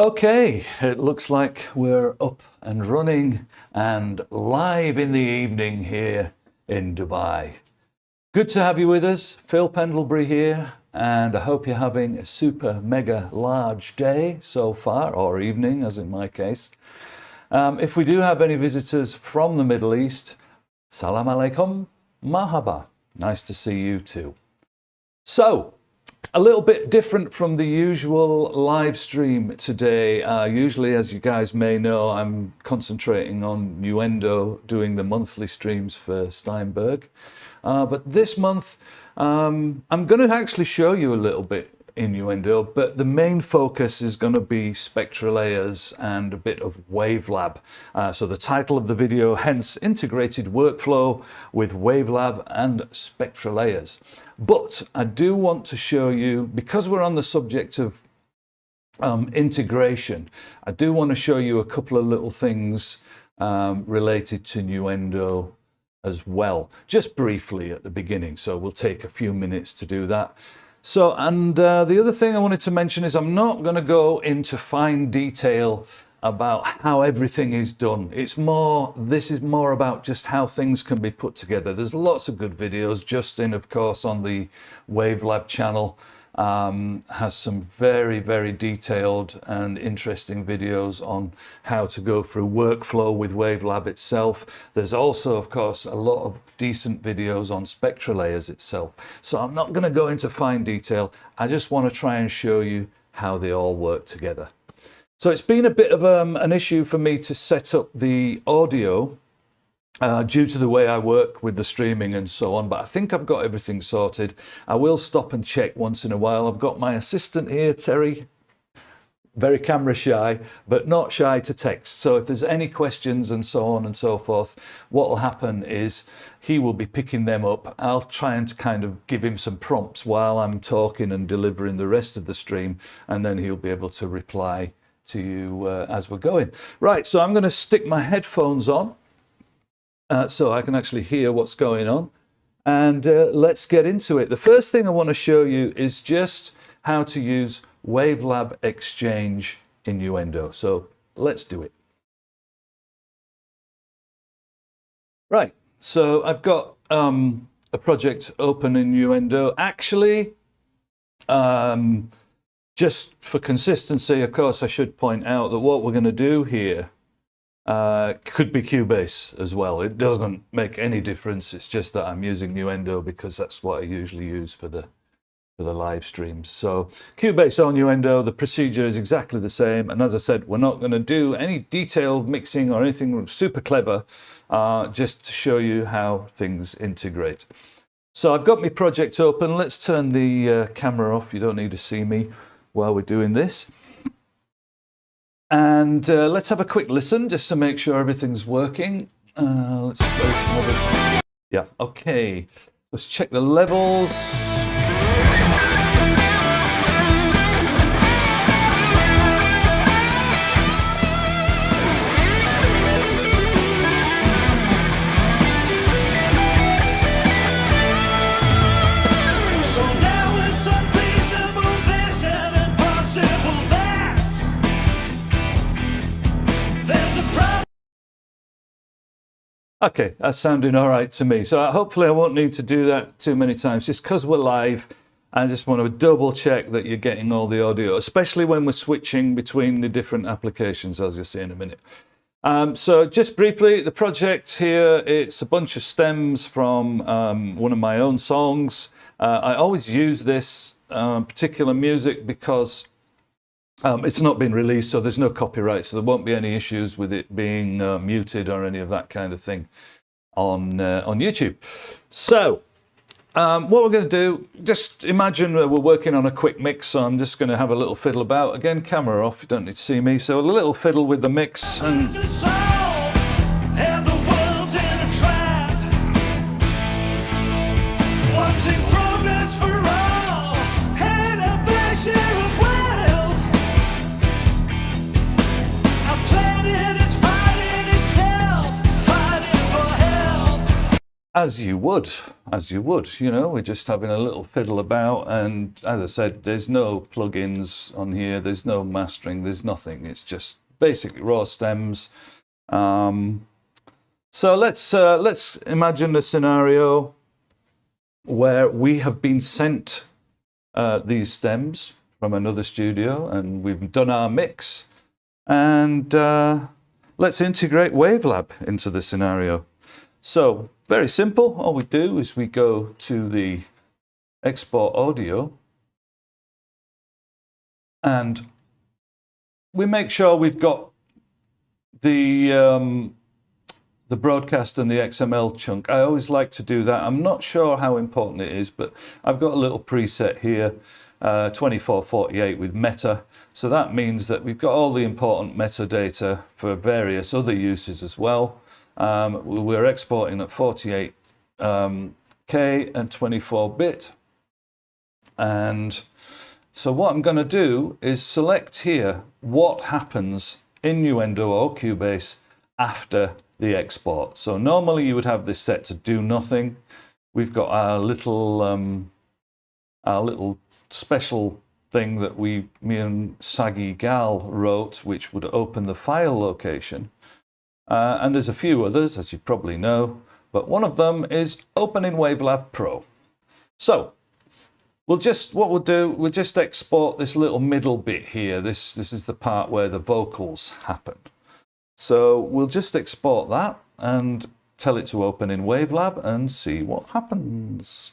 Okay, it looks like we're up and running and live in the evening here in Dubai. Good to have you with us. Phil Pendlebury here, and I hope you're having a super mega large day so far, or evening as in my case. If we do have any visitors from the Middle East, salam alaikum, mahaba. Nice to see you too. So, a little bit different from the usual live stream today. Usually, as you guys may know, I'm concentrating on Nuendo, doing the monthly streams for Steinberg. But this month, I'm going to actually show you a little bit in Nuendo, but the main focus is going to be Spectralayers and a bit of Wavelab. So the title of the video, hence Integrated Workflow with Wavelab and Spectralayers. But I do want to show you, because we're on the subject of integration, I do want to show you a couple of little things related to Nuendo as well, just briefly at the beginning. So we'll take a few minutes to do that. So, and the other thing I wanted to mention is I'm not going to go into fine detail about how everything is done. This is more about just how things can be put together. There's lots of good videos. Justin, of course, on the Wavelab channel has some very, very detailed and interesting videos on how to go through workflow with Wavelab itself. There's also, of course, a lot of decent videos on Spectralayers itself. So I'm not going to go into fine detail. I just want to try and show you how they all work together. So it's been a bit of an issue for me to set up the audio due to the way I work with the streaming and so on, but I think I've got everything sorted. I will stop and check once in a while. I've got my assistant here, Terry, very camera shy, but not shy to text. So if there's any questions and so on and so forth, what will happen is he will be picking them up. I'll try and kind of give him some prompts while I'm talking and delivering the rest of the stream, and then he'll be able to reply to you as we're going. Right, so I'm going to stick my headphones on so I can actually hear what's going on, and let's get into it. The first thing I want to show you is just how to use Wavelab Exchange in Nuendo. So let's do it. Right, so I've got a project open in Nuendo. Actually, just for consistency, of course, I should point out that what we're going to do here could be Cubase as well. It doesn't make any difference. It's just that I'm using Nuendo because that's what I usually use for the live streams. So Cubase or Nuendo, the procedure is exactly the same. And as I said, we're not going to do any detailed mixing or anything super clever, just to show you how things integrate. So I've got my project open. Let's turn the camera off. You don't need to see me while we're doing this. And let's have a quick listen just to make sure everything's working. Let's play some other. Yeah, okay. Let's check the levels. Okay, that's sounding all right to me. So hopefully I won't need to do that too many times, just because we're live. I just want to double check that you're getting all the audio, especially when we're switching between the different applications, as you'll see in a minute. So just briefly, the project here, it's a bunch of stems from one of my own songs. I always use this particular music because it's not been released, so there's no copyright, so there won't be any issues with it being muted or any of that kind of thing on YouTube. So what we're going to do, just imagine we're working on a quick mix, so I'm just going to have a little fiddle about. Again, camera off, you don't need to see me, so a little fiddle with the mix. And as you would, you know, we're just having a little fiddle about, and as I said, there's no plugins on here, there's no mastering, there's nothing. It's just basically raw stems. So let's imagine a scenario where we have been sent these stems from another studio, and we've done our mix, and let's integrate Wavelab into the scenario. So very simple. All we do is we go to the export audio, and we make sure we've got the broadcast and the XML chunk. I always like to do that. I'm not sure how important it is, but I've got a little preset here, 2448 with meta. So that means that we've got all the important metadata for various other uses as well. We're exporting at 48K and 24-bit. And so what I'm going to do is select here what happens in Nuendo or Cubase after the export. So normally you would have this set to do nothing. We've got our little special thing that me and Saggy Gal wrote, which would open the file location. And there's a few others, as you probably know, but one of them is open in Wavelab Pro. So we'll just export this little middle bit here. This is the part where the vocals happen. So we'll just export that and tell it to open in Wavelab and see what happens.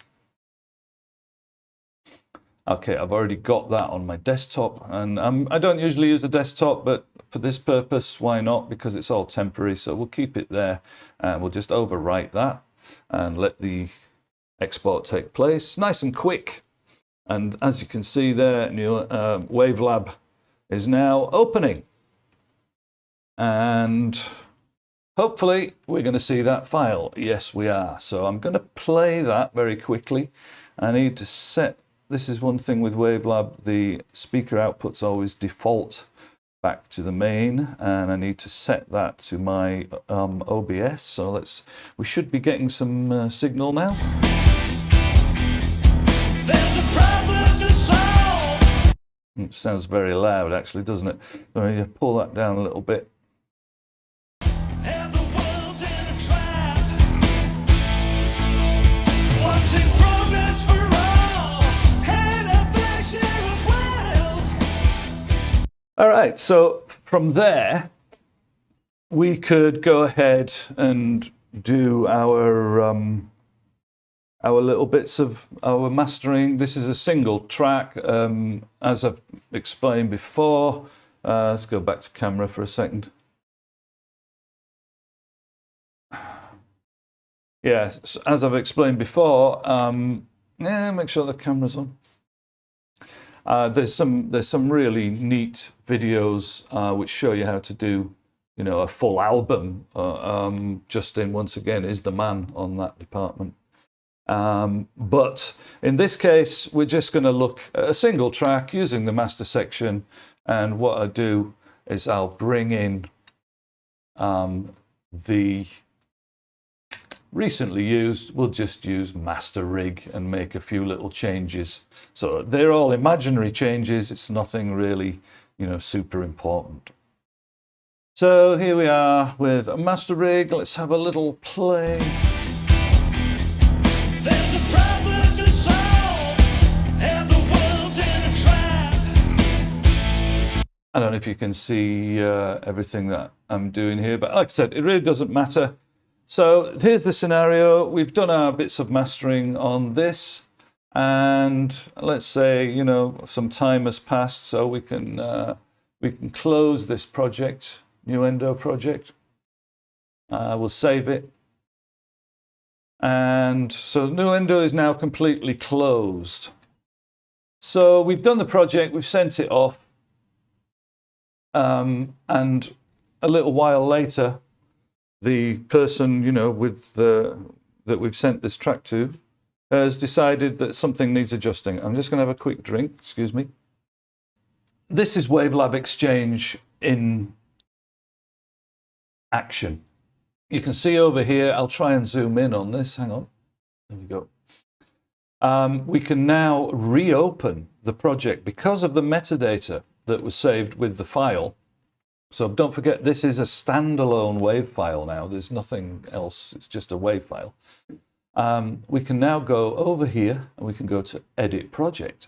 Okay, I've already got that on my desktop, and I don't usually use a desktop, but for this purpose, why not? Because it's all temporary, so we'll keep it there, and we'll just overwrite that and let the export take place. Nice and quick, and as you can see there, Wavelab is now opening, and hopefully we're going to see that file. Yes, we are. So I'm going to play that very quickly. I need to set. This is one thing with Wavelab, the speaker outputs always default back to the main, and I need to set that to my OBS. So we should be getting some signal now. There's a problem to solve. It sounds very loud actually, doesn't it? So I'm going to pull that down a little bit. All right, so from there, we could go ahead and do our little bits of our mastering. This is a single track, as I've explained before. Let's go back to camera for a second. Yeah, so as I've explained before, make sure the camera's on. There's some really neat videos which show you how to do, you know, a full album. Justin, once again, is the man on that department. But in this case, we're just going to look at a single track using the master section. And what I do is I'll bring in the recently used, we'll just use master rig and make a few little changes. So they're all imaginary changes. It's nothing really, you know, super important. So here we are with a master rig. Let's have a little play. There's a problem to solve, and the world's in a trap. I don't know if you can see everything that I'm doing here, but like I said, it really doesn't matter. So here's the scenario. We've done our bits of mastering on this, and let's say, you know, some time has passed, so we can close this project, Nuendo project. We'll save it, and so Nuendo is now completely closed. So we've done the project, we've sent it off, and a little while later, the person, you know, that we've sent this track to has decided that something needs adjusting. I'm just going to have a quick drink, excuse me. This is Wavelab Exchange in action. you can see over here, I'll try and zoom in on this. Hang on. There we go. We can now reopen the project because of the metadata that was saved with the file. So don't forget, this is a standalone WAV file now. There's nothing else. It's just a WAV file. We can now go over here and we can go to Edit Project.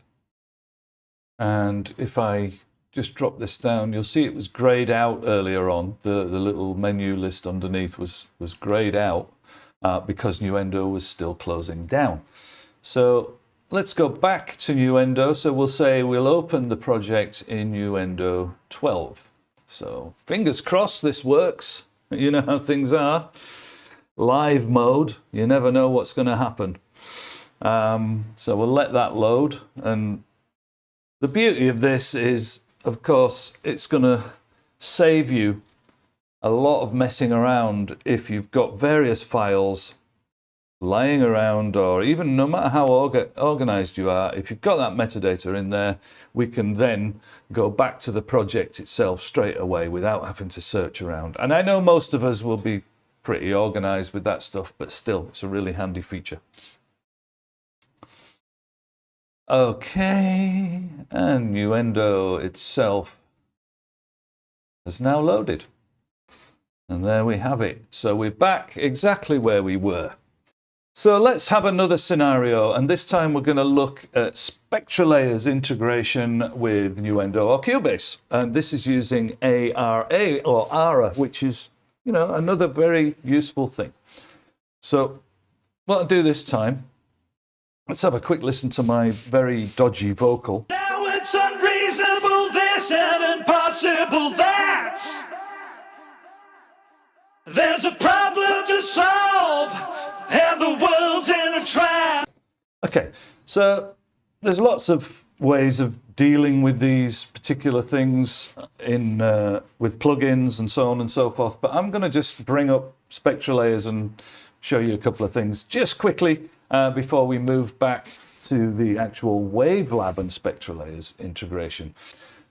And if I just drop this down, you'll see it was grayed out earlier on. The little menu list underneath was grayed out because Nuendo was still closing down. So let's go back to Nuendo. So we'll say we'll open the project in Nuendo 12. So fingers crossed this works. You know how things are. Live mode, you never know what's going to happen. So we'll let that load. And the beauty of this is, of course, it's going to save you a lot of messing around if you've got various files lying around, or even no matter how organized you are, if you've got that metadata in there, we can then go back to the project itself straight away without having to search around. And I know most of us will be pretty organized with that stuff, but still, it's a really handy feature. Okay, and Nuendo itself has now loaded. And there we have it. So we're back exactly where we were. So let's have another scenario, and this time we're going to look at Spectralayers integration with Nuendo or Cubase. And this is using ARA or ARA, which is, you know, another very useful thing. So what I'll do this time, let's have a quick listen to my very dodgy vocal. Now it's unreasonable this and impossible that. There's a problem to solve, and the world's in a trap. Okay, so there's lots of ways of dealing with these particular things in with plugins and so on and so forth, but I'm going to just bring up Spectralayers and show you a couple of things just quickly before we move back to the actual Wavelab and Spectralayers integration.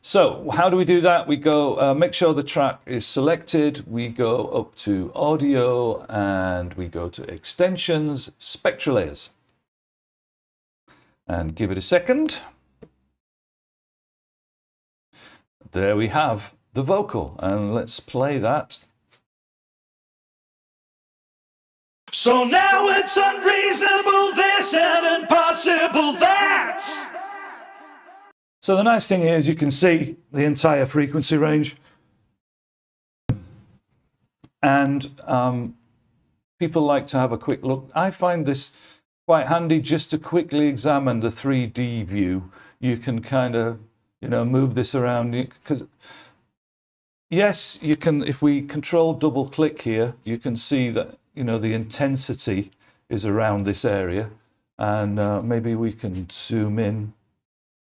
So how do we do that? We go make sure the track is selected, we go up to Audio, and we go to Extensions, Spectralayers, and give it a second. There we have the vocal, and let's play that. So now it's unreasonable this and impossible that. So the nice thing is you can see the entire frequency range, and people like to have a quick look. I find this quite handy just to quickly examine the 3D view. You can kind of, you know, move this around, because yes, you can, if we control double click here, you can see that, you know, the intensity is around this area, and maybe we can zoom in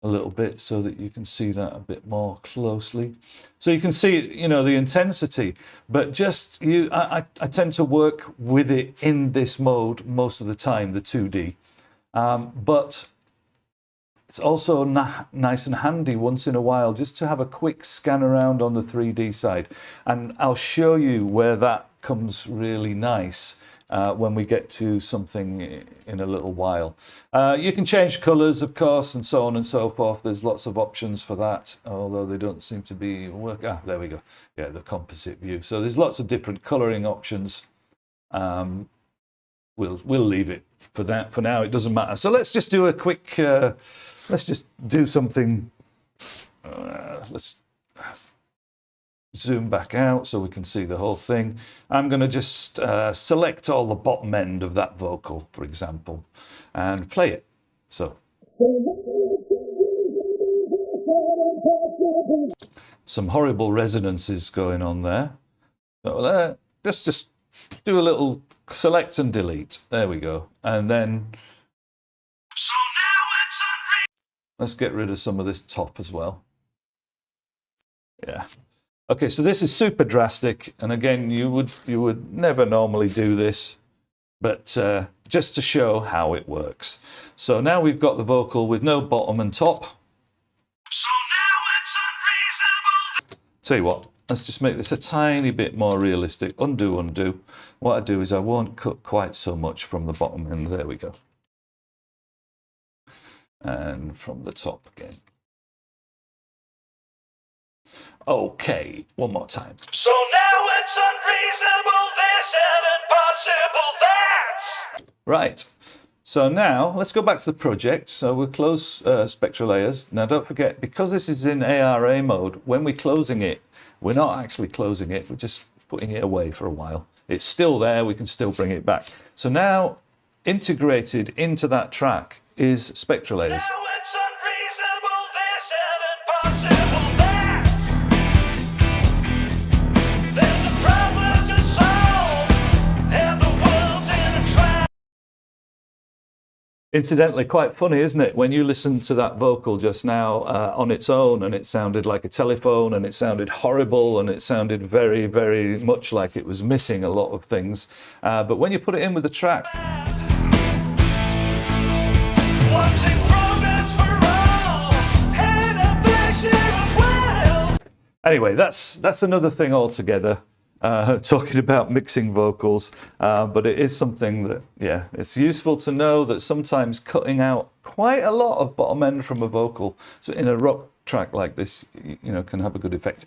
a little bit so that you can see that a bit more closely. So you can see, you know, the intensity, but just I tend to work with it in this mode most of the time, the 2D. But it's also nice and handy once in a while just to have a quick scan around on the 3D side. And I'll show you where that comes really nice when we get to something in a little while. You can change colors, of course, and so on and so forth. There's lots of options for that, although they don't seem to be work. Ah, there we go. Yeah, the composite view. So there's lots of different coloring options. We'll leave it for that for now. It doesn't matter. So let's just do a quick. Let's just do something. Let's zoom back out so we can see the whole thing. I'm going to just select all the bottom end of that vocal, for example, and play it. So some horrible resonances going on there. So let's just do a little select and delete. There we go. And then So now it's let's get rid of some of this top as well. Yeah. Okay, so this is super drastic, and again, you would never normally do this, but just to show how it works. So now we've got the vocal with no bottom and top. So now it's unreasonable. Tell you what, let's just make this a tiny bit more realistic. Undo, undo. What I do is I won't cut quite so much from the bottom, and there we go. And from the top again. Okay, one more time. So now it's unreasonable this and impossible that. Right. So now let's go back to the project. So we'll close Spectralayers. Now don't forget, because this is in ARA mode, when we're closing it, we're not actually closing it, we're just putting it away for a while. It's still there, we can still bring it back. So now integrated into that track is Spectralayers. Now it's unreasonable this and impossible that. There's a problem to solve and the world's in a trap. Incidentally, quite funny, isn't it? When you listen to that vocal just now on its own, and it sounded like a telephone, and it sounded horrible, and it sounded very, very much like it was missing a lot of things. But when you put it in with the track, Watching progress for all and a passion of will. anyway, that's another thing altogether. Talking about mixing vocals, but it is something that, yeah, it's useful to know that sometimes cutting out quite a lot of bottom end from a vocal, so in a rock track like this, you know, can have a good effect.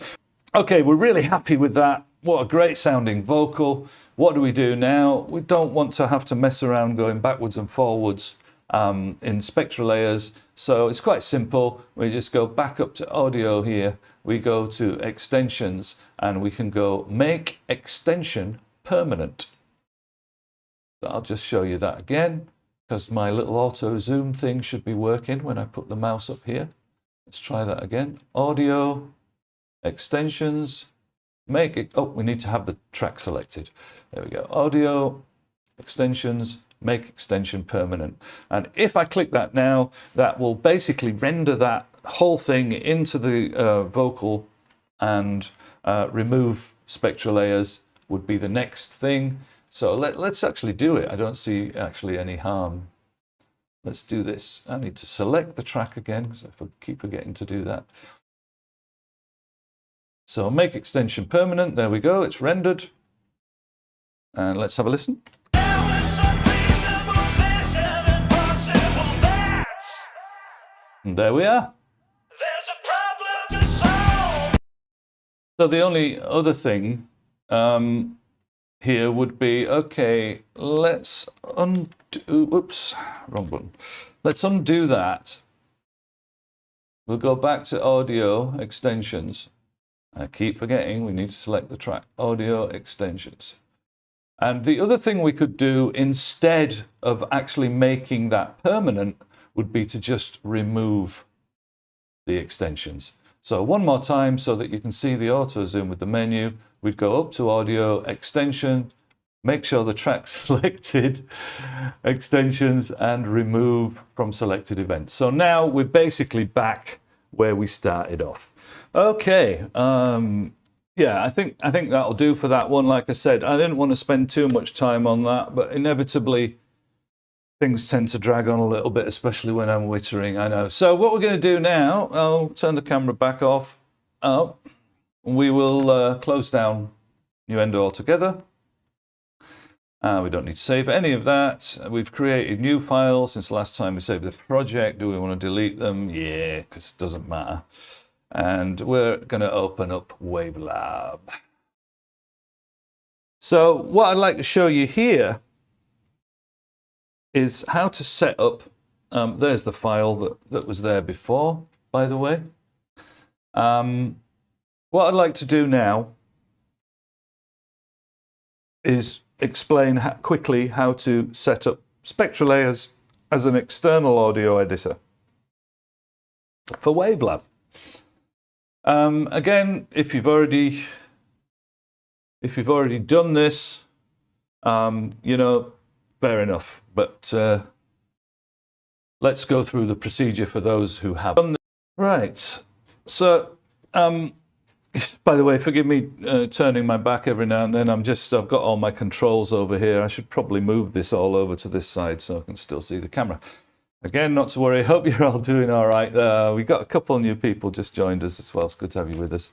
Okay, we're really happy with that. What a great sounding vocal. What do we do now? We don't want to have to mess around going backwards and forwards in Spectralayers, so it's quite simple. We just go back up to audio here, we go to extensions, and we can go make extension permanent. So I'll just show you that again, because my little auto zoom thing should be working when I put the mouse up here. Let's try that again. Audio, extensions, make it, oh, we need to have the track selected. There we go, audio, extensions, make extension permanent. And if I click that now, that will basically render that whole thing into the vocal, and remove Spectralayers would be the next thing. So let's actually do it. I don't see actually any harm. Let's do this. I need to select the track again, because I keep forgetting to do that. So make extension permanent. There we go. It's rendered. And let's have a listen. Now it's unreasonable this and impossible that. And there we are. There's a problem to solve. So the only other thing here would be, okay, let's undo, oops, wrong button. Let's undo that. We'll go back to audio extensions. I keep forgetting we need to select the track, audio extensions. And the other thing we could do instead of actually making that permanent would be to just remove the extensions. So one more time so that you can see the auto zoom with the menu, we'd go up to audio extension, make sure the track's selected, extensions, and remove from selected events. So now we're basically back where we started off. Okay, yeah, I think that'll do for that one. Like I said, I didn't want to spend too much time on that, but inevitably things tend to drag on a little bit, especially when I'm wittering, I know. So what we're going to do now, I'll turn the camera back off. We will close down Nuendo altogether. We don't need to save any of that. We've created new files since the last time we saved the project. Do we want to delete them? Yeah, because it doesn't matter. And we're going to open up Wavelab. So what I'd like to show you here is how to set up, there's the file that was there before, by the way. What I'd like to do now is explain quickly how to set up Spectralayers as an external audio editor for Wavelab. Again, if you've already done this, you know, fair enough. But let's go through the procedure for those who haven't. Right. So, by the way, forgive me turning my back every now and then. I've got all my controls over here. I should probably move this all over to this side so I can still see the camera. Again, not to worry. Hope you're all doing all right. We've got a couple of new people just joined us as well. It's good to have you with us.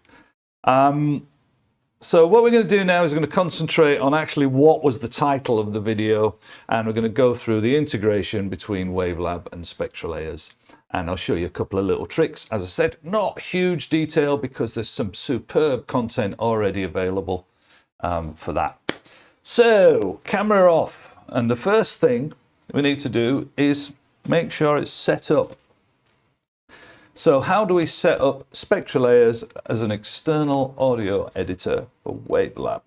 So what we're going to do now is we're going to concentrate on actually what was the title of the video, and we're going to go through the integration between Wavelab and Spectralayers. And I'll show you a couple of little tricks. As I said, not huge detail because there's some superb content already available for that. So, camera off. And the first thing we need to do is make sure it's set up. So how do we set up Spectralayers as an external audio editor for Wavelab?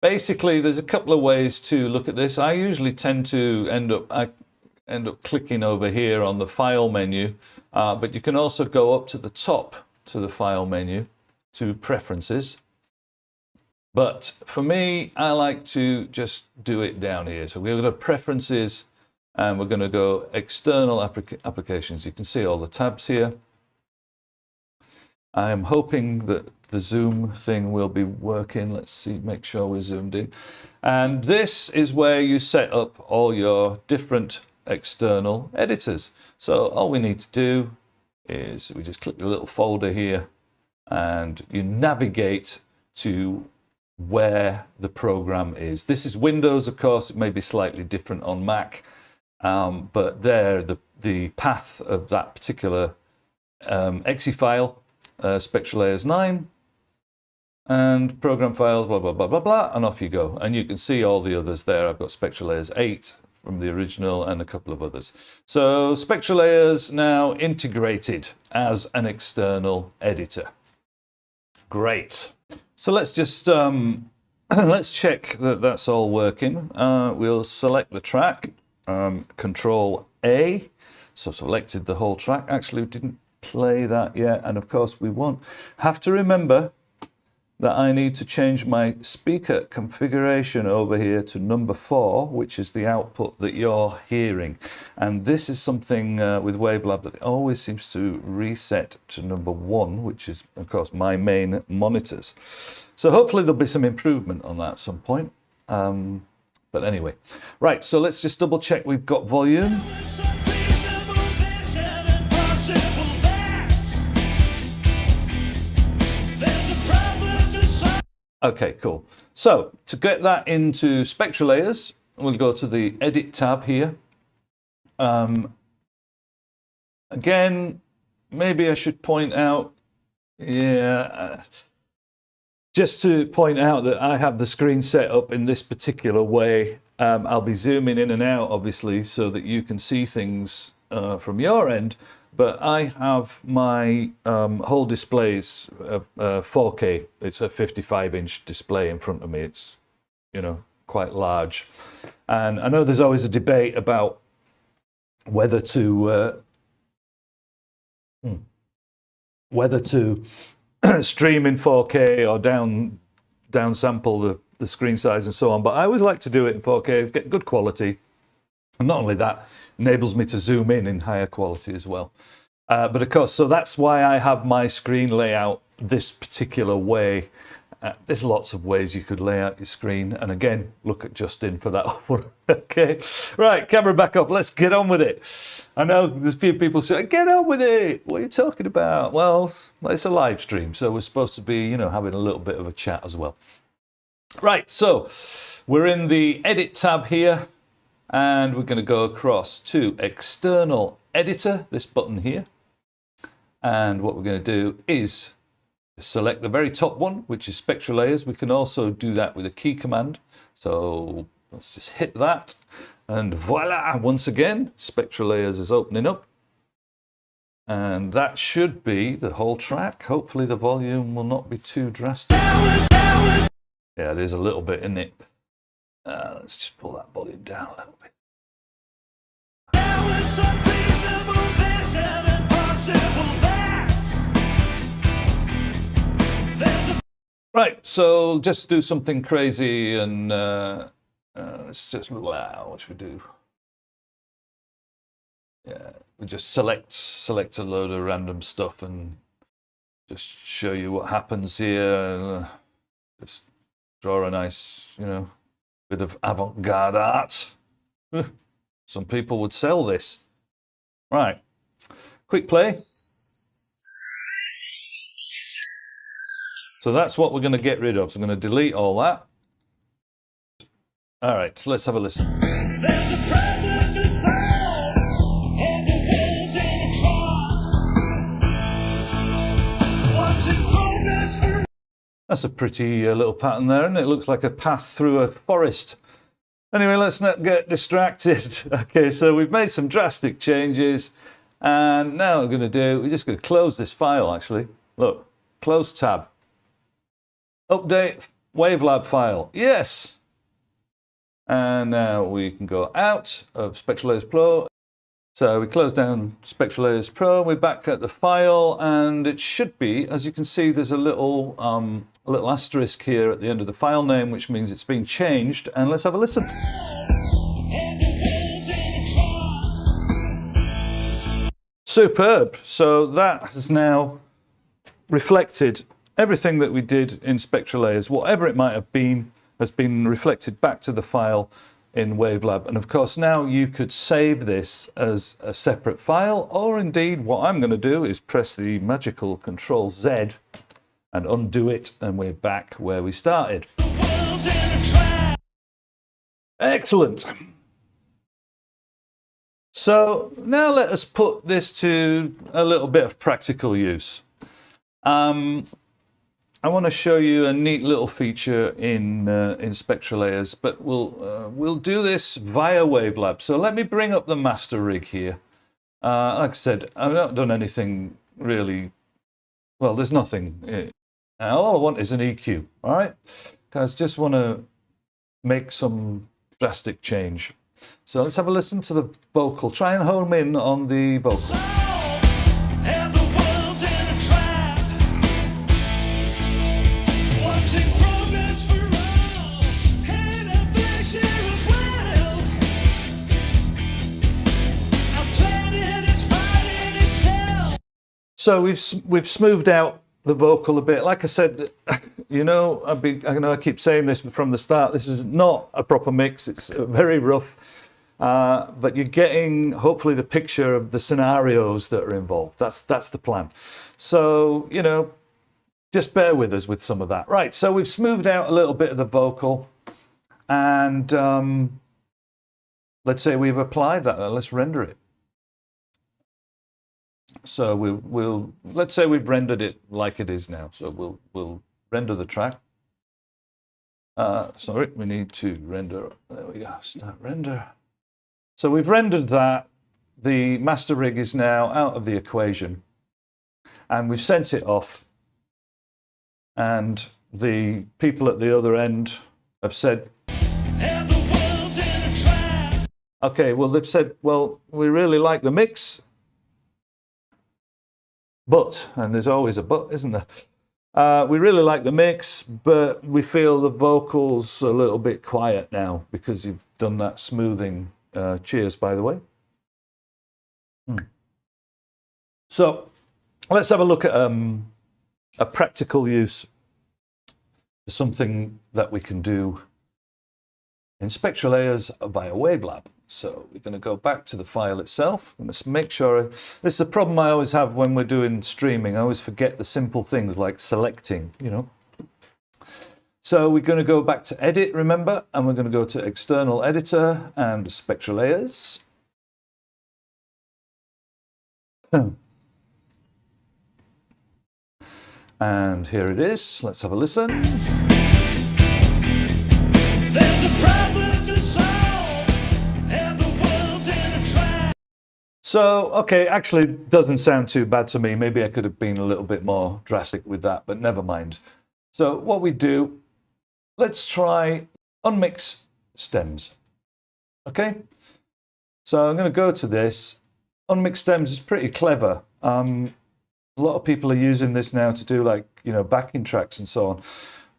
Basically, there's a couple of ways to look at this. I usually tend to end up clicking over here on the file menu, but you can also go up to the top to the file menu to preferences. But for me, I like to just do it down here. So we're going to preferences and we're going to go external applications. You can see all the tabs here. I am hoping that the zoom thing will be working. Let's see, make sure we're zoomed in. And this is where you set up all your different external editors. So all we need to do is we just click the little folder here and you navigate to where the program is. This is Windows, of course. It may be slightly different on Mac, but there the path of that particular exe file, Spectralayers 9, and program files, blah blah blah blah blah, and off you go. And you can see all the others there. I've got Spectralayers 8 from the original and a couple of others. So Spectralayers now integrated as an external editor. Great. So let's just let's check that that's all working. We'll select the track, Control A. So selected the whole track. Actually, we didn't play that yet, and of course we won't. Have to remember that I need to change my speaker configuration over here to number 4, which is the output that you're hearing. And this is something with Wavelab that always seems to reset to number 1, which is, of course, my main monitors. So hopefully there'll be some improvement on that at some point. But anyway, right, so let's just double check we've got volume. Okay, cool. So to get that into Spectralayers, we'll go to the Edit tab here. Again, maybe I should point out, just to point out that I have the screen set up in this particular way. I'll be zooming in and out, obviously, so that you can see things from your end. But I have my whole displays 4K. It's a 55-inch display in front of me. It's, you know, quite large. And I know there's always a debate about whether to stream in 4K or downsample the screen size and so on. But I always like to do it in 4K, get good quality. And not only that, enables me to zoom in higher quality as well. But of course, so that's why I have my screen layout this particular way. There's lots of ways you could lay out your screen. And again, look at Justin for that one. Okay, right, camera back up. Let's get on with it. I know there's a few people saying, get on with it. What are you talking about? Well, it's a live stream, so we're supposed to be, you know, having a little bit of a chat as well. Right, so we're in the Edit tab here. And we're going to go across to External Editor, this button here. And what we're going to do is select the very top one, which is Spectralayers. We can also do that with a key command. So let's just hit that. And voila, once again, Spectralayers is opening up. And that should be the whole track. Hopefully the volume will not be too drastic. Yeah, it is a little bit, isn't it? Let's just pull that volume down a little bit. Right, so just do something crazy and let's just, wow, what should we do? Yeah, we just select a load of random stuff and just show you what happens here. And, just draw a nice, you know, bit of avant-garde art. Some people would sell this. Right, quick play. So that's what we're going to get rid of. So I'm going to delete all that. All right, so let's have a listen. There's a problem to solve, and the world's in a trap. Watching progress for That's a pretty little pattern there, and it looks like a path through a forest. Anyway, let's not get distracted. Okay, so we've made some drastic changes, and now what we're going to do, we're just going to close this file, actually. Look, close tab. Update Wavelab file. Yes! And now we can go out of Spectralayers Pro. So we close down Spectralayers Pro, we're back at the file, and it should be, as you can see, there's a little asterisk here at the end of the file name, which means it's been changed. And let's have a listen. Superb. So that has now reflected everything that we did in Spectralayers, whatever it might have been, has been reflected back to the file in Wavelab. And of course, now you could save this as a separate file, or indeed what I'm going to do is press the magical Control Z and undo it, and we're back where we started. Excellent. So now let us put this to a little bit of practical use. I want to show you a neat little feature in Spectralayers, but we'll do this via Wavelab. So let me bring up the master rig here. Like I said, I've not done anything really. Well, there's nothing. All I want is an EQ. All right, guys, just want to make some drastic change. So let's have a listen to the vocal. Try and home in on the vocal. So we've smoothed out the vocal a bit. Like I said, you know, I know I keep saying this from the start. This is not a proper mix. It's very rough, but you're getting hopefully the picture of the scenarios that are involved. That's the plan. So you know, just bear with us with some of that. Right. So we've smoothed out a little bit of the vocal, and let's say we've applied that. Let's render it. So we'll let's say we've rendered it like it is now. So we'll render the track. Sorry, we need to render. There we go. Start render. So we've rendered that. The master rig is now out of the equation, and we've sent it off. And the people at the other end have said, okay, well, they've said, well, we really like the mix. But, and there's always a but, isn't there? We really like the mix, but we feel the vocals a little bit quiet now because you've done that smoothing. Cheers, by the way. So let's have a look at a practical use for something that we can do in Spectralayers via Wavelab. So we're going to go back to the file itself. I'm going to make sure. This is a problem I always have when we're doing streaming. I always forget the simple things like selecting, you know. So we're going to go back to Edit, remember, and we're going to go to External Editor and Spectralayers. And here it is. Let's have a listen. There's a problem to solve, and the world's in a trap. So, okay, actually doesn't sound too bad to me. Maybe I could have been a little bit more drastic with that, but never mind. So what we do, let's try Unmix Stems. Okay? So I'm going to go to this. Unmix Stems is pretty clever. A lot of people are using this now to do, like, you know, backing tracks and so on.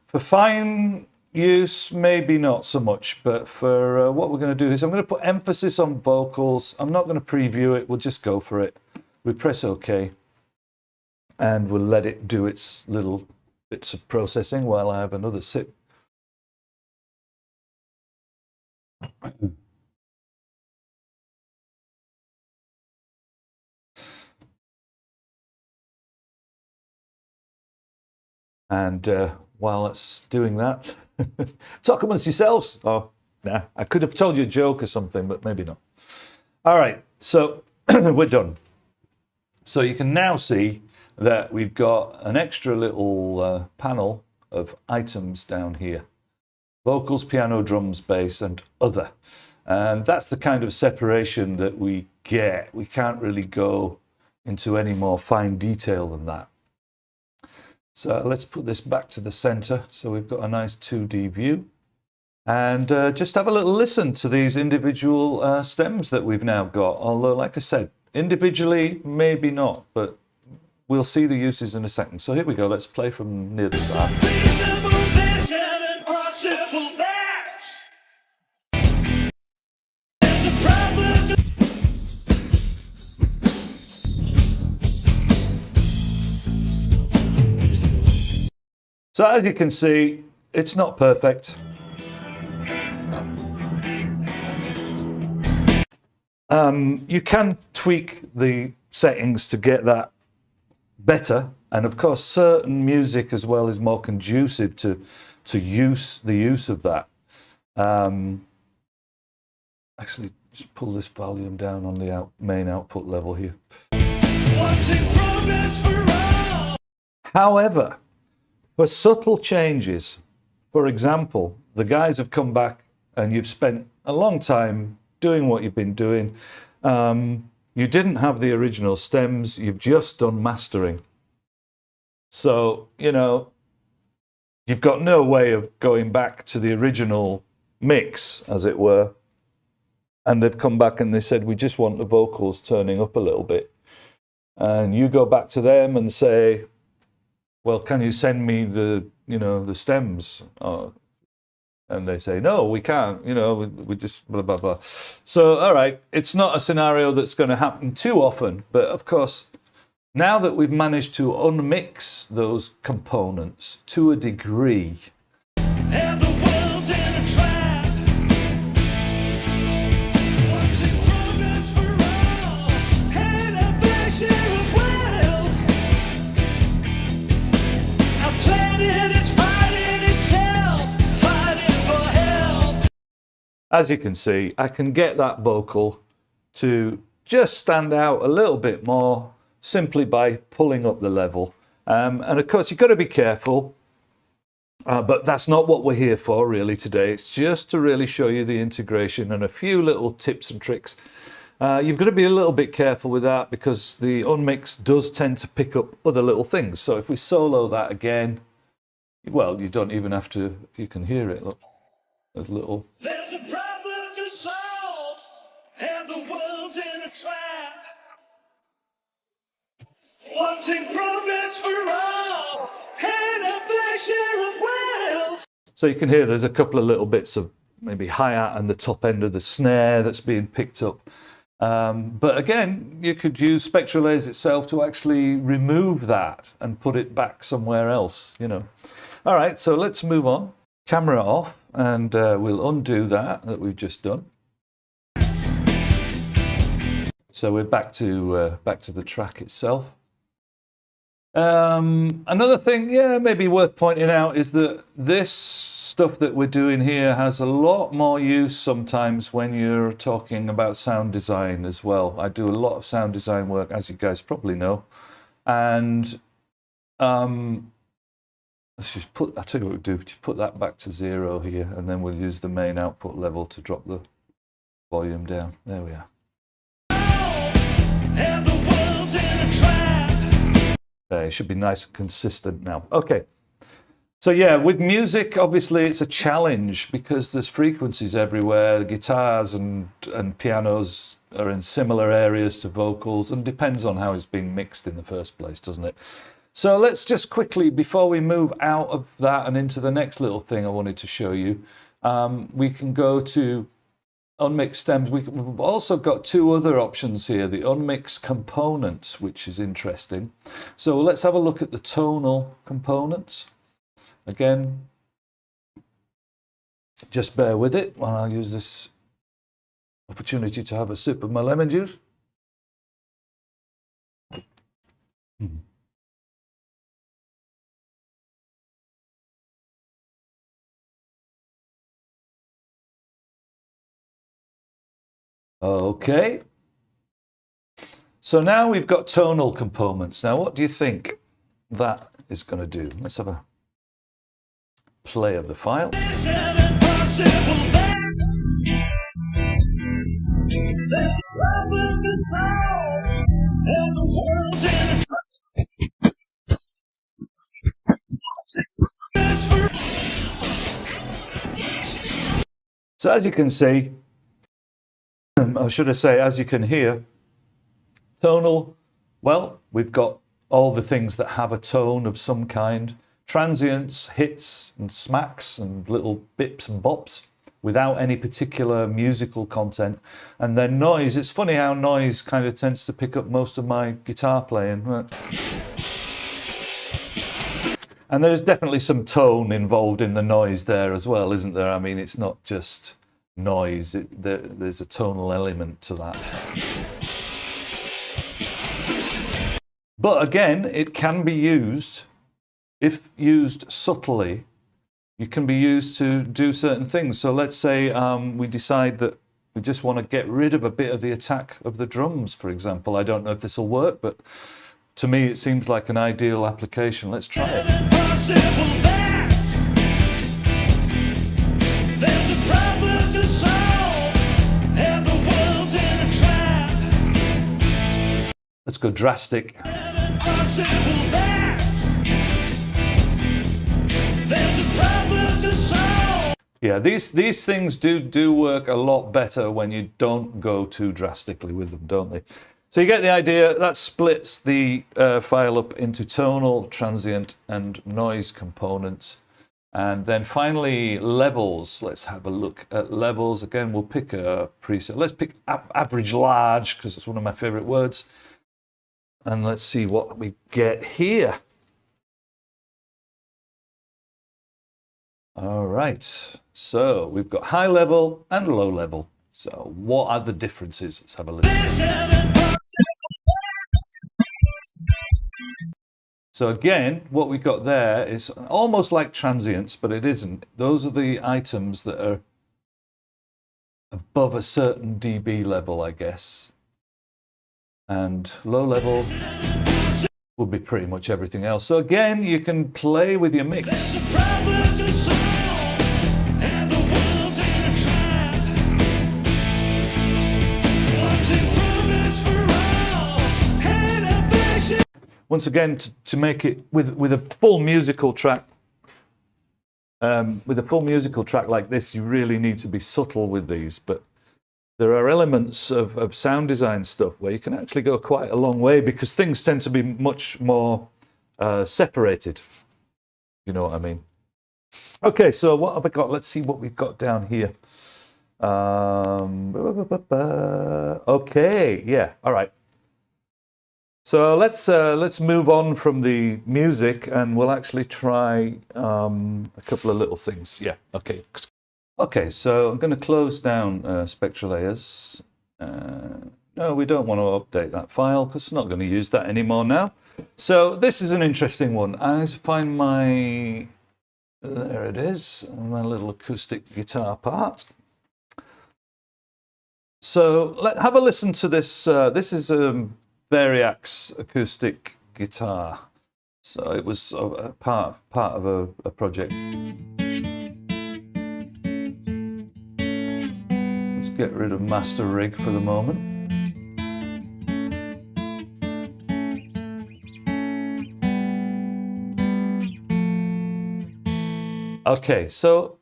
For fine use, maybe not so much, but for what we're going to do is I'm going to put emphasis on vocals. I'm not going to preview it. We'll just go for it. We press OK, and we'll let it do its little bits of processing while I have another sip. And while it's doing that, talk amongst yourselves. Oh, nah, I could have told you a joke or something, but maybe not. All right, so we're done. So you can now see that we've got an extra little panel of items down here. Vocals, piano, drums, bass, and other. And that's the kind of separation that we get. We can't really go into any more fine detail than that. So let's put this back to the center. So we've got a nice 2D view. And just have a little listen to these individual stems that we've now got. Although, like I said, individually, maybe not, but we'll see the uses in a second. So here we go. Let's play from near the start. So as you can see, it's not perfect. You can tweak the settings to get that better, and of course certain music as well is more conducive to the use of that. Actually, just pull this volume down on the main output level here. However, for subtle changes, for example, the guys have come back and you've spent a long time doing what you've been doing. You didn't have the original stems, you've just done mastering. So, you know, you've got no way of going back to the original mix, as it were. And they've come back and they said, we just want the vocals turning up a little bit. And you go back to them and say, well, can you send me the stems? And they say, no, we can't, we just blah, blah, blah. So, all right, it's not a scenario that's going to happen too often. But of course, now that we've managed to unmix those components to a degree, and the world's in a trap. As you can see, I can get that vocal to just stand out a little bit more simply by pulling up the level. And of course, you've got to be careful, but that's not what we're here for really today. It's just to really show you the integration and a few little tips and tricks. You've got to be a little bit careful with that because the Unmix does tend to pick up other little things. So if we solo that again, well, you don't even have to, you can hear it, look. There's little. There's a problem to solve, and the world's in a trap. Wanting progress for all, and a fair share of wealth. So you can hear there's a couple of little bits of maybe hi-hat and the top end of the snare that's being picked up. But again, you could use Spectralayers itself to actually remove that and put it back somewhere else, All right, so let's move on. Camera off, and we'll undo that we've just done. So we're back to the track itself. Another thing, maybe worth pointing out is that this stuff that we're doing here has a lot more use sometimes when you're talking about sound design as well. I do a lot of sound design work, as you guys probably know, and let's just I'll tell you what we'll do, just put that back to 0 here, and then we'll use the main output level to drop the volume down. There we are. And the world's in a trap. Okay, it should be nice and consistent now. Okay, so yeah, with music, obviously it's a challenge because there's frequencies everywhere. Guitars and pianos are in similar areas to vocals, and depends on how it's being mixed in the first place, doesn't it? So let's just quickly, before we move out of that and into the next little thing I wanted to show you, we can go to Unmix Stems. We've also got two other options here, the Unmix Components, which is interesting. So let's have a look at the tonal components. Again, just bear with it while I use this opportunity to have a sip of my lemon juice. Okay. So now we've got tonal components. Now, what do you think that is going to do? Let's have a play of the file. So as you can see, or should I say, as you can hear, tonal, well, we've got all the things that have a tone of some kind, transients, hits and smacks and little bips and bops without any particular musical content. And then noise, it's funny how noise kind of tends to pick up most of my guitar playing. And there's definitely some tone involved in the noise there as well, isn't there? I mean, it's not just noise, there's a tonal element to that. But again, it can be used, if used subtly, it can be used to do certain things. So let's say we decide that we just want to get rid of a bit of the attack of the drums, for example. I don't know if this will work, but to me it seems like an ideal application. Let's try it. Let's go drastic. Yeah, these things do work a lot better when you don't go too drastically with them, don't they? So you get the idea. That splits the file up into tonal, transient, and noise components. And then finally, levels. Let's have a look at levels. Again, we'll pick a preset. Let's pick average large, because it's one of my favorite words. And let's see what we get here. All right, so we've got high level and low level. So what are the differences? Let's have a listen. So again, what we got there is almost like transients, but it isn't. Those are the items that are above a certain dB level, I guess. And low level would be pretty much everything else. So again, you can play with your mix. Once again, to make it with a full musical track, like this, you really need to be subtle with these. But there are elements of sound design stuff where you can actually go quite a long way, because things tend to be much more separated. You know what I mean? Okay, so what have I got? Let's see what we've got down here. Okay, yeah, all right. So let's move on from the music, and we'll actually try a couple of little things. Yeah, okay. Okay, so I'm going to close down Spectralayers. No, we don't want to update that file because we're not going to use that anymore now. So this is an interesting one. I find my, there it is, my little acoustic guitar part. So let's have a listen to this. This is Variax acoustic guitar. So it was a part of a project. Let's get rid of master rig for the moment. Okay, so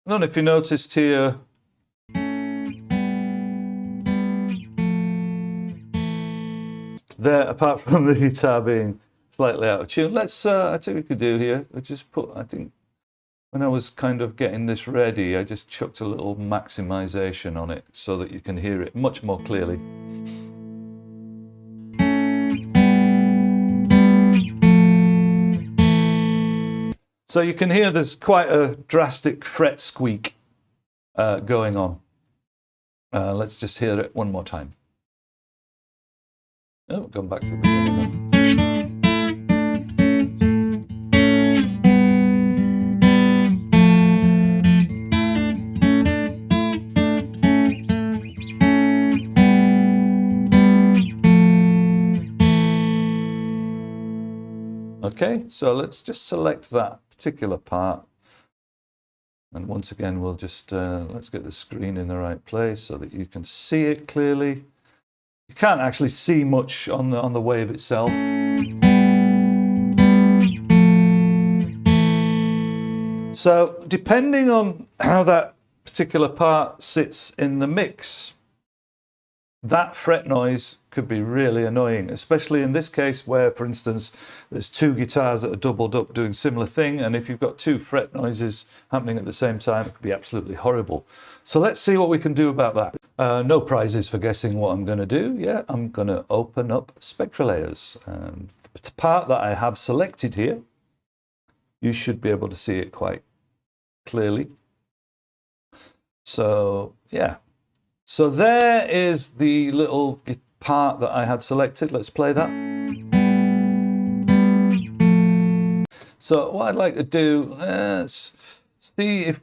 I don't know if you noticed here. There, apart from the guitar being slightly out of tune, let's, I think we could do here. I just put, I think, when I was kind of getting this ready, I just chucked a little maximization on it so that you can hear it much more clearly. So you can hear there's quite a drastic fret squeak going on. Let's just hear it one more time. Oh, going back to the beginning. Okay, so let's just select that particular part. And once again, we'll just, let's get the screen in the right place so that you can see it clearly. You can't actually see much on the wave itself. So depending on how that particular part sits in the mix, that fret noise could be really annoying, especially in this case where, for instance, there's two guitars that are doubled up doing similar thing, and if you've got two fret noises happening at the same time, it could be absolutely horrible. So let's see what we can do about that. No prizes for guessing what I'm going to do. Yeah, I'm going to open up Spectralayers. And the part that I have selected here, you should be able to see it quite clearly. So yeah. So there is the little part that I had selected. Let's play that. So what I'd like to do is see if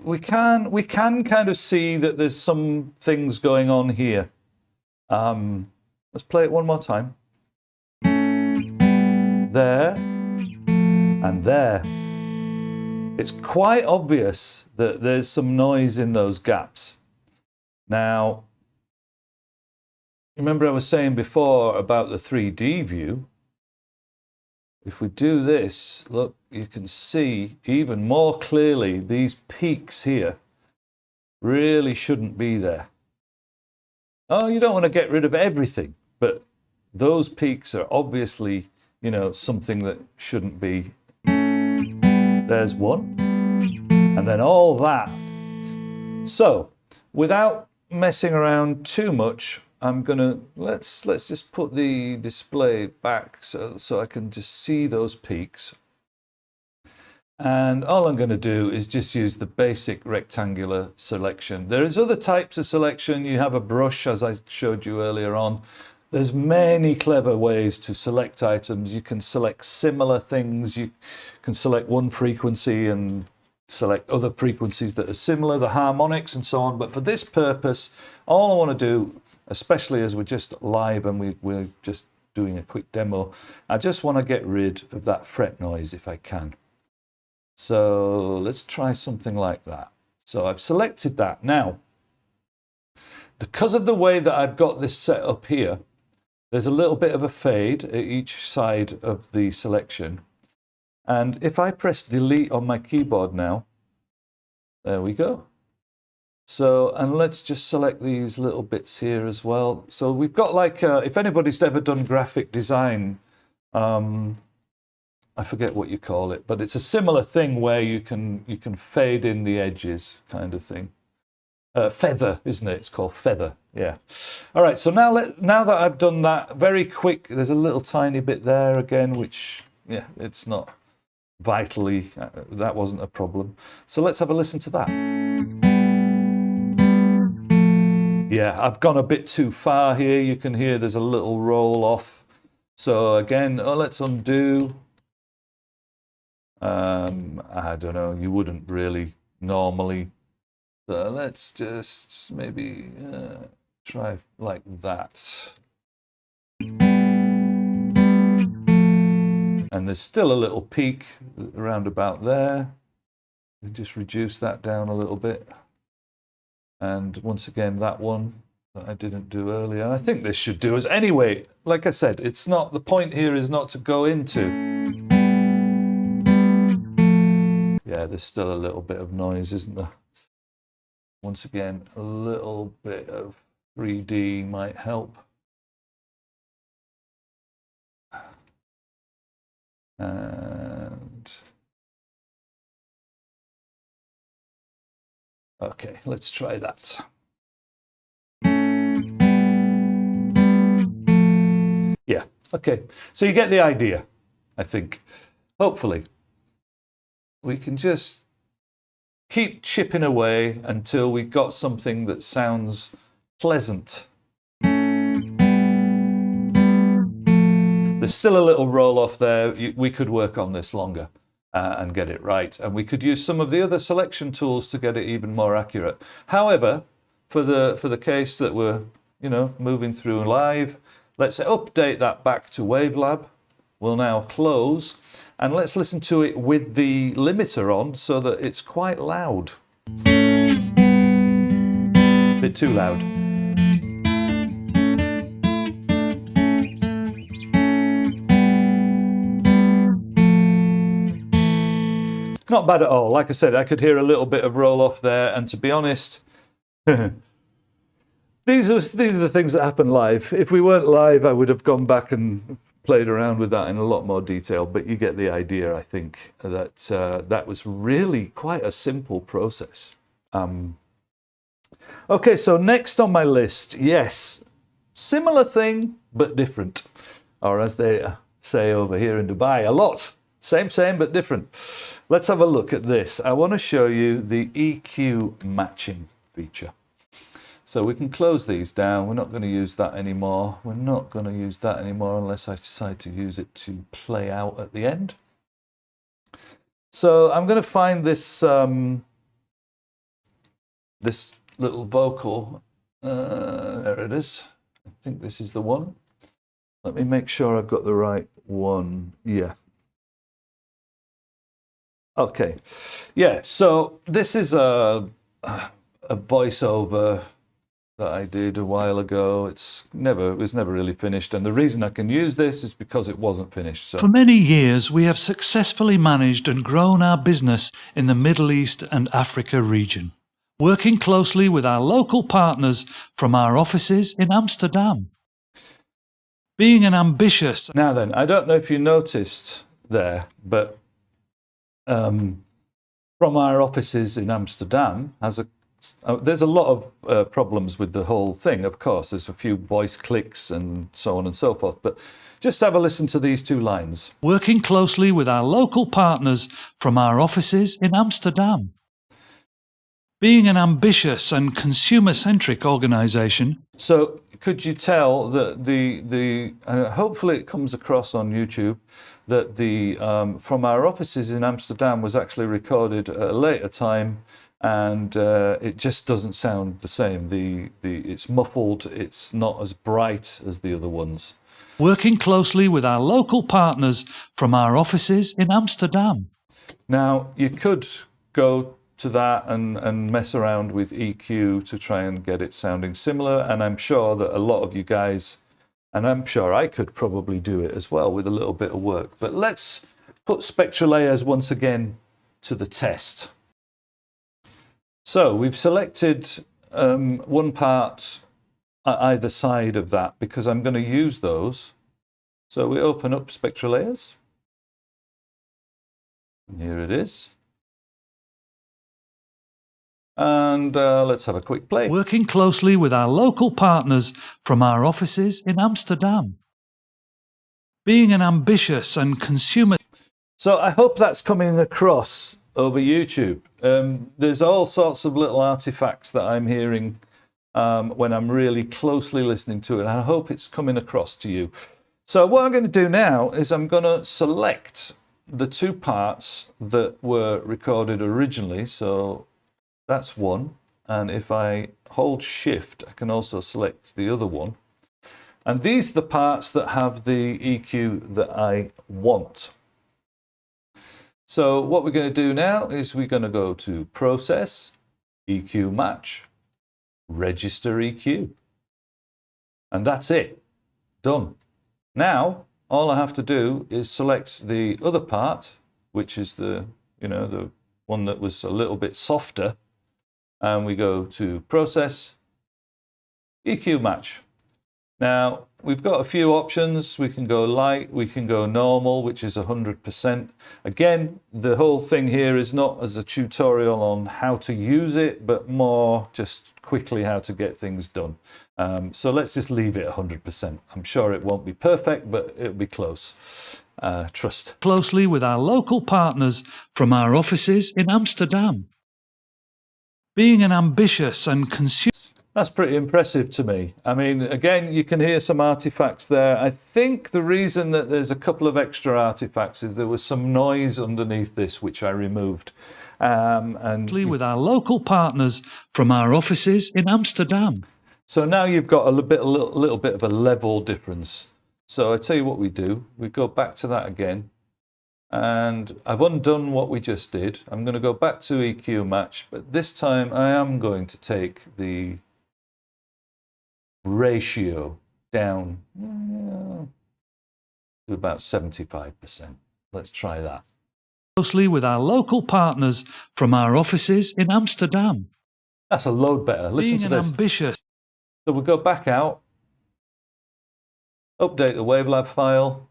we can kind of see that there's some things going on here. Let's play it one more time. There and there. It's quite obvious that there's some noise in those gaps. Now, remember I was saying before about the 3D view. If we do this, look, you can see even more clearly these peaks here really shouldn't be there. Oh, you don't want to get rid of everything, but those peaks are obviously, you know, something that shouldn't be. There's one, and then all that. So, without messing around too much, I'm gonna let's just put the display back so I can just see those peaks. And all I'm going to do is just use the basic rectangular selection. There is other types of selection. You have a brush, as I showed you earlier on. There's many clever ways to select items. You can select similar things. You can select one frequency and select other frequencies that are similar, the harmonics and so on. But for this purpose, all I want to do, especially as we're just live and we're just doing a quick demo, I just want to get rid of that fret noise if I can. So let's try something like that. So I've selected that. Now, because of the way that I've got this set up here, there's a little bit of a fade at each side of the selection. And if I press delete on my keyboard now, there we go. So, and let's just select these little bits here as well. So we've got like, if anybody's ever done graphic design, I forget what you call it, but it's a similar thing where you can fade in the edges kind of thing. Feather, isn't it? It's called feather. Yeah. All right. So now that I've done that, very quick. There's a little tiny bit there again, which yeah, it's not vitally. That wasn't a problem. So let's have a listen to that. Yeah, I've gone a bit too far here. You can hear there's a little roll off. So again, let's undo. I don't know. You wouldn't really normally. So let's just maybe try like that. And there's still a little peak around about there. We just reduce that down a little bit. And once again, that one that I didn't do earlier. I think this should do us. Anyway, like I said, it's not, the point here is not to go into. Yeah, there's still a little bit of noise, isn't there? Once again, a little bit of 3D might help. And okay, let's try that. Yeah, okay. So you get the idea, I think. Hopefully. We can just keep chipping away until we've got something that sounds pleasant. There's still a little roll off there. We could work on this longer and get it right. And we could use some of the other selection tools to get it even more accurate. However, for the case that we're moving through live, let's say update that back to Wavelab. will now close, and let's listen to it with the limiter on so that it's quite loud. A bit too loud. Not bad at all. Like I said, I could hear a little bit of roll off there, and to be honest, these are the things that happen live. If we weren't live, I would have gone back and played around with that in a lot more detail, but you get the idea, I think, that that was really quite a simple process. Okay, so next on my list, yes, similar thing, but different. Or as they say over here in Dubai, a lot. Same, but different. Let's have a look at this. I want to show you the EQ matching feature. So we can close these down. We're not going to use that anymore. We're not going to use that anymore unless I decide to use it to play out at the end. So I'm going to find this this little vocal. There it is. I think this is the one. Let me make sure I've got the right one. Yeah. Okay. Yeah, so this is a voiceover that I did a while ago. It was never really finished, and the reason I can use this is because it wasn't finished. So for many years, we have successfully managed and grown our business in the Middle East and Africa region, working closely with our local partners from our offices in Amsterdam. Being an ambitious... Now then, I don't know if you noticed there, but from our offices in Amsterdam there's a lot of problems with the whole thing, of course. There's a few voice clicks and so on and so forth, but just have a listen to these two lines. Working closely with our local partners from our offices in Amsterdam. Being an ambitious and consumer-centric organisation. So could you tell that hopefully it comes across on YouTube, that the from our offices in Amsterdam was actually recorded at a later time, and it just doesn't sound the same. It's muffled, it's not as bright as the other ones. Working closely with our local partners from our offices in Amsterdam. Now, you could go to that and mess around with EQ to try and get it sounding similar, and I'm sure that a lot of you guys, and I'm sure I could probably do it as well with a little bit of work. But let's put Spectralayers once again to the test. So we've selected one part at either side of that because I'm going to use those. So we open up Spectralayers. And here it is. And let's have a quick play. Working closely with our local partners from our offices in Amsterdam. Being an ambitious and consumer... So I hope that's coming across over YouTube. There's all sorts of little artifacts that I'm hearing when I'm really closely listening to it. And I hope it's coming across to you. So what I'm going to do now is I'm going to select the two parts that were recorded originally. So that's one. And if I hold Shift, I can also select the other one. And these are the parts that have the EQ that I want. So what we're going to do now is we're going to go to Process, EQ Match, Register EQ. And that's it. Done. Now, all I have to do is select the other part, which is the one that was a little bit softer. And we go to Process, EQ Match. Now, we've got a few options. We can go light, we can go normal, which is 100%. Again, the whole thing here is not as a tutorial on how to use it, but more just quickly how to get things done. So let's just leave it 100%. I'm sure it won't be perfect, but it'll be close. Trust. Closely with our local partners from our offices in Amsterdam. Being an ambitious and consumer... That's pretty impressive to me. I mean, again, you can hear some artifacts there. I think the reason that there's a couple of extra artifacts is there was some noise underneath this, which I removed. And with our local partners from our offices in Amsterdam. So now you've got a little bit of a level difference. So I tell you what we do. We go back to that again. And I've undone what we just did. I'm going to go back to EQ match, but this time I am going to take the ratio down to about 75%. Let's try that. Closely with our local partners from our offices in Amsterdam. That's a load better. Listen to this. Ambitious. So we'll go back out, update the Wavelab file,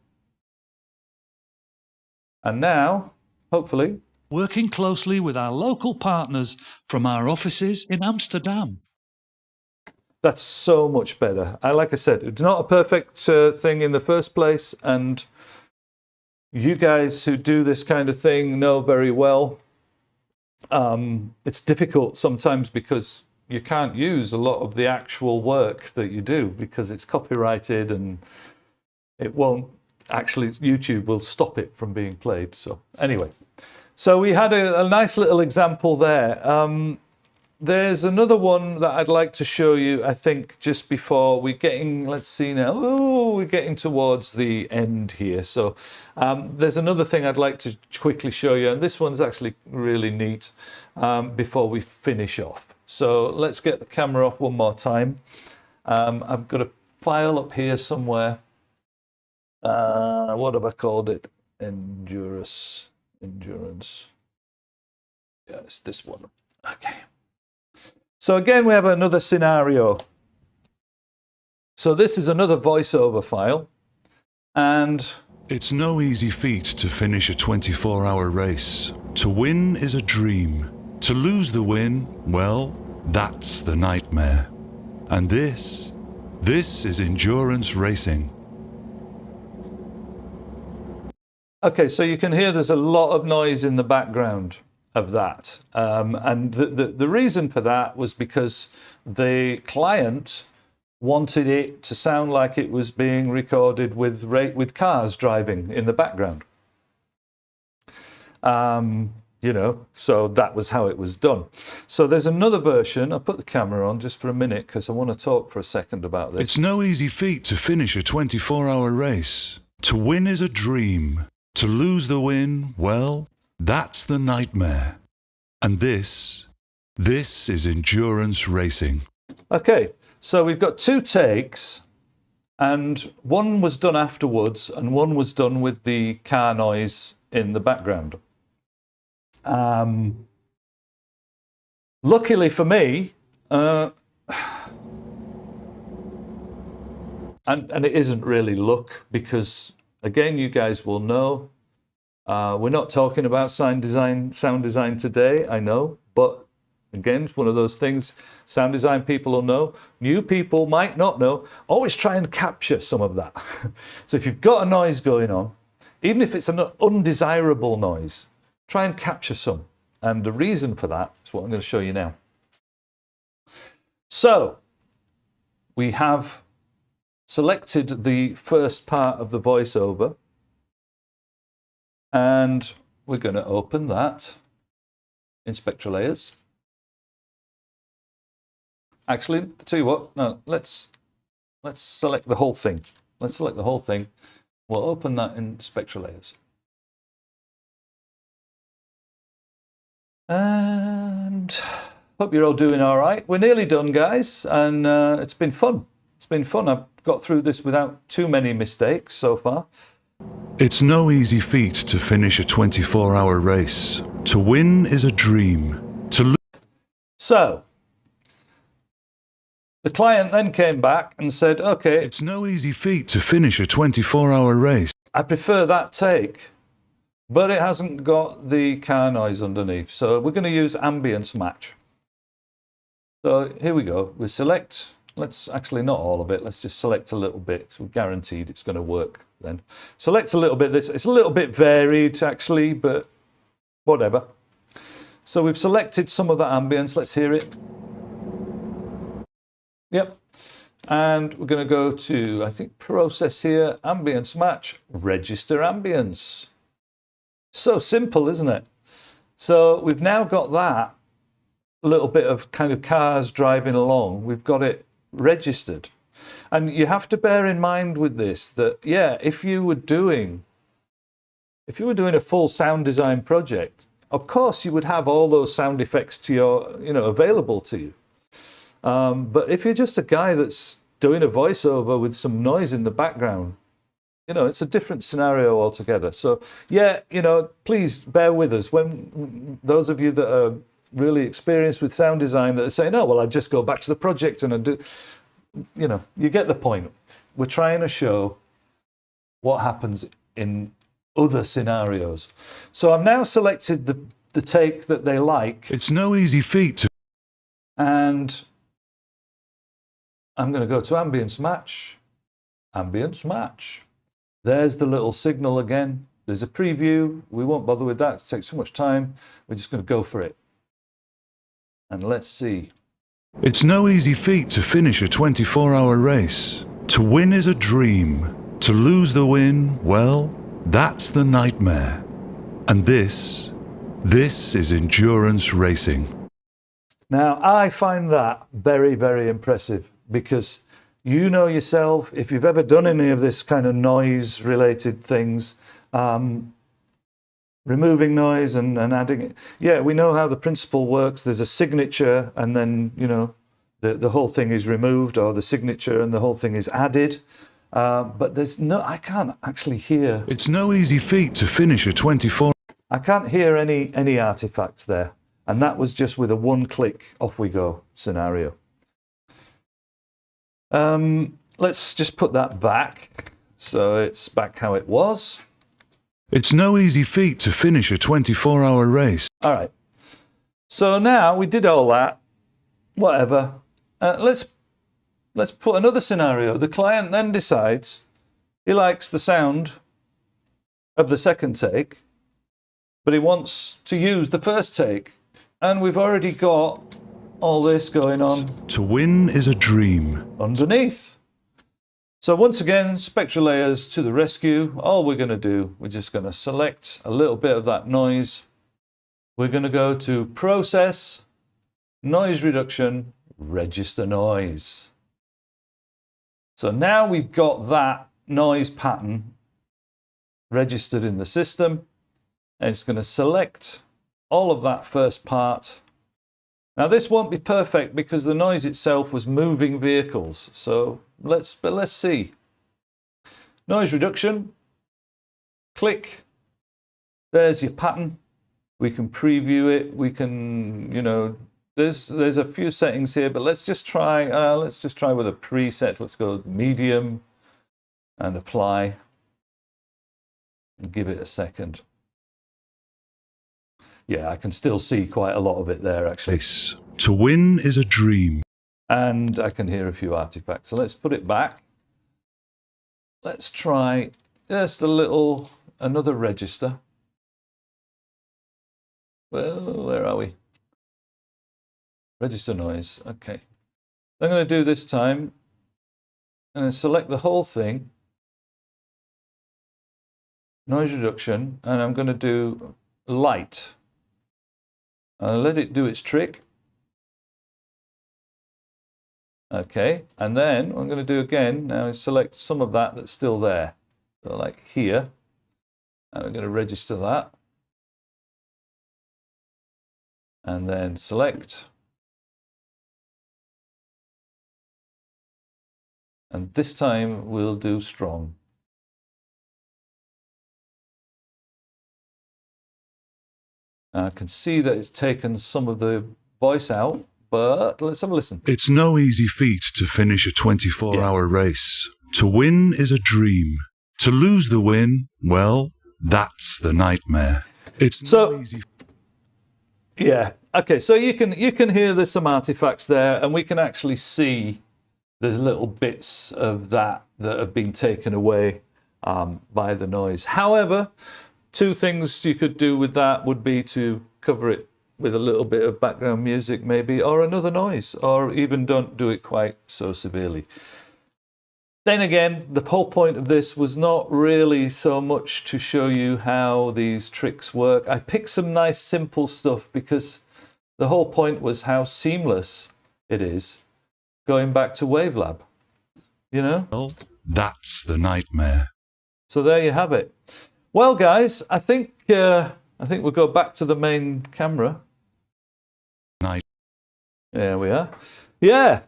and now, hopefully, Working closely with our local partners from our offices in Amsterdam. that's so much better. Like I said, it's not a perfect thing in the first place, and you guys who do this kind of thing know very well. It's difficult sometimes because you can't use a lot of the actual work that you do because it's copyrighted and it won't actually, YouTube will stop it from being played. So anyway, so we had a nice little example there. There's another one that I'd like to show you, I think, just before we're getting, let's see now, we're getting towards the end here. So there's another thing I'd like to quickly show you, and this one's actually really neat before we finish off. So let's get the camera off one more time. I've got a file up here somewhere. What have I called it? Endurance. Yeah, it's this one. Okay. So again, we have another scenario. So this is another voiceover file, and it's no easy feat to finish a 24-hour race. To win is a dream. To lose the win, well, that's the nightmare. And this is endurance racing. Okay, so you can hear there's a lot of noise in the background of that. And the reason for that was because the client wanted it to sound like it was being recorded with cars driving in the background. You know, so that was how it was done. So there's another version. I'll put the camera on just for a minute because I want to talk for a second about this. It's no easy feat to finish a 24-hour race. To win is a dream. To lose the win, well, that's the nightmare. And this is endurance racing. Okay, so we've got two takes, and one was done afterwards, and one was done with the car noise in the background. Luckily for me, and it isn't really luck, because again, you guys will know, we're not talking about sound design today, I know, but again, it's one of those things sound design people will know. New people might not know. Always try and capture some of that. So if you've got a noise going on, even if it's an undesirable noise, try and capture some. And the reason for that is what I'm going to show you now. So we have selected the first part of the voiceover, and we're going to open that in Spectralayers. Actually, I'll tell you what, no, let's select the whole thing. Let's select the whole thing. We'll open that in Spectralayers. And hope you're all doing all right. We're nearly done, guys, and it's been fun. It's been fun. I've got through this without too many mistakes so far. It's no easy feat to finish a 24-hour race. To win is a dream. So the client then came back and said, okay, it's no easy feat to finish a 24-hour race. I prefer that take, but it hasn't got the car noise underneath. So we're going to use Ambience Match. So here we go. We select, let's actually not all of it. Let's just select a little bit. So we're guaranteed it's going to work then. Select a little bit. It's a little bit varied actually, but whatever. So we've selected some of that ambience. Let's hear it. Yep. And we're going to go to, I think, process here, Ambience Match, register ambience. So simple, isn't it? So we've now got that little bit of kind of cars driving along. We've got it registered. And you have to bear in mind with this that, yeah, if you were doing a full sound design project, of course you would have all those sound effects to your, available to you. But if you're just a guy that's doing a voiceover with some noise in the background, it's a different scenario altogether. So yeah, please bear with us when those of you that are really experienced with sound design that are saying, oh, well, I just go back to the project and I do, you get the point. We're trying to show what happens in other scenarios. So I've now selected the take that they like. It's no easy feat to... And I'm going to go to Ambience Match. Ambience Match. There's the little signal again. There's a preview. We won't bother with that. It takes so much time. We're just going to go for it. And let's see. It's no easy feat to finish a 24-hour race. To win is a dream. To lose the win, well, that's the nightmare. And this is endurance racing. Now, I find that very, very impressive because you know yourself, if you've ever done any of this kind of noise-related things, removing noise and adding it. Yeah, we know how the principle works. There's a signature and then, the whole thing is removed, or the signature and the whole thing is added. But I can't actually hear. It's no easy feat to finish a 24... I can't hear any artifacts there. And that was just with a one-click, off we go scenario. Let's just put that back. So it's back how it was. It's no easy feat to finish a 24-hour race. All right. So now we did all that, whatever. Let's put another scenario. The client then decides he likes the sound of the second take, but he wants to use the first take. And we've already got all this going on. To win is a dream. Underneath. So once again, Spectralayers to the rescue. All we're going to do, we're just going to select a little bit of that noise. We're going to go to Process, Noise Reduction, Register Noise. So now we've got that noise pattern registered in the system. And it's going to select all of that first part. Now this won't be perfect because the noise itself was moving vehicles. So let's see. Noise reduction. Click. There's your pattern. We can preview it. We can, there's a few settings here, but let's just try with a preset. Let's go medium and apply and give it a second. Yeah, I can still see quite a lot of it there, actually. To win is a dream. And I can hear a few artifacts. So let's put it back. Let's try just another register. Well, where are we? Register noise. Okay. I'm going to do this time. I'm going to select the whole thing. Noise reduction. And I'm going to do light. I'll let it do its trick. Okay, and then what I'm going to do again now is select some of that that's still there. So like here, and I'm going to register that. And then select. And this time we'll do strong. I can see that it's taken some of the voice out, but let's have a listen. It's no easy feat to finish a 24-hour race. To win is a dream. To lose the win, well, that's the nightmare. It's no easy. Yeah. Okay. So you can hear there's some artifacts there, and we can actually see there's little bits of that have been taken away by the noise. However, two things you could do with that would be to cover it with a little bit of background music maybe, or another noise, or even don't do it quite so severely. Then again, the whole point of this was not really so much to show you how these tricks work. I picked some nice simple stuff because the whole point was how seamless it is going back to Wavelab. you know? Well, that's the nightmare. So there you have it. Well, guys, I think we'll go back to the main camera. Night. There we are. Yeah.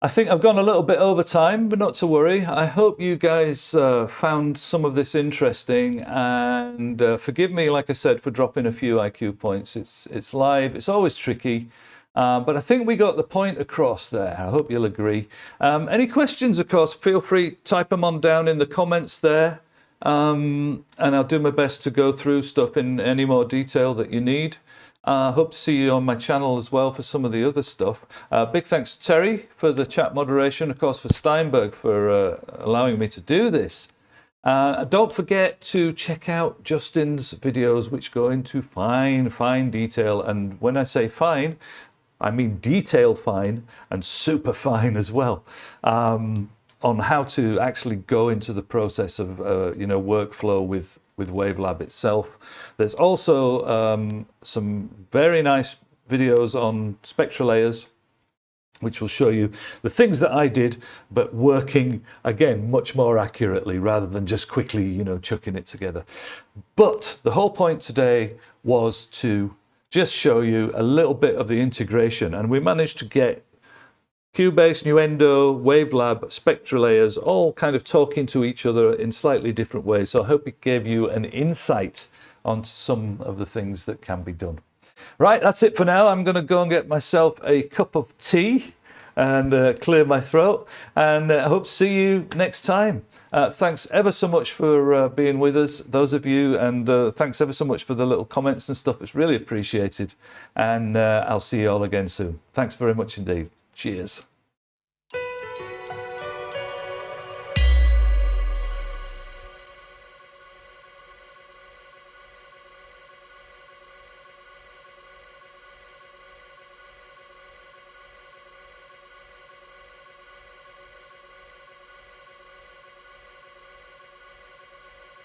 I think I've gone a little bit over time, but not to worry. I hope you guys found some of this interesting, and forgive me, like I said, for dropping a few IQ points. It's live. It's always tricky. But I think we got the point across there. I hope you'll agree. Any questions, of course, feel free, type them on down in the comments there. And I'll do my best to go through stuff in any more detail that you need. Hope to see you on my channel as well for some of the other stuff. Big thanks to Terry for the chat moderation, of course, for Steinberg for allowing me to do this. Don't forget to check out Justin's videos, which go into fine detail. And when I say fine, I mean detail fine and super fine as well, on how to actually go into the process of workflow with Wavelab itself. There's also some very nice videos on Spectralayers, which will show you the things that I did, but working again much more accurately rather than just quickly, chucking it together. But the whole point today was to just show you a little bit of the integration, and we managed to get Cubase, Nuendo, Wavelab, Spectralayers, all kind of talking to each other in slightly different ways. So I hope it gave you an insight onto some of the things that can be done. Right, that's it for now. I'm going to go and get myself a cup of tea and clear my throat, and I hope to see you next time. Thanks ever so much for being with us, those of you, and thanks ever so much for the little comments and stuff. It's really appreciated, and I'll see you all again soon. Thanks very much indeed. Cheers.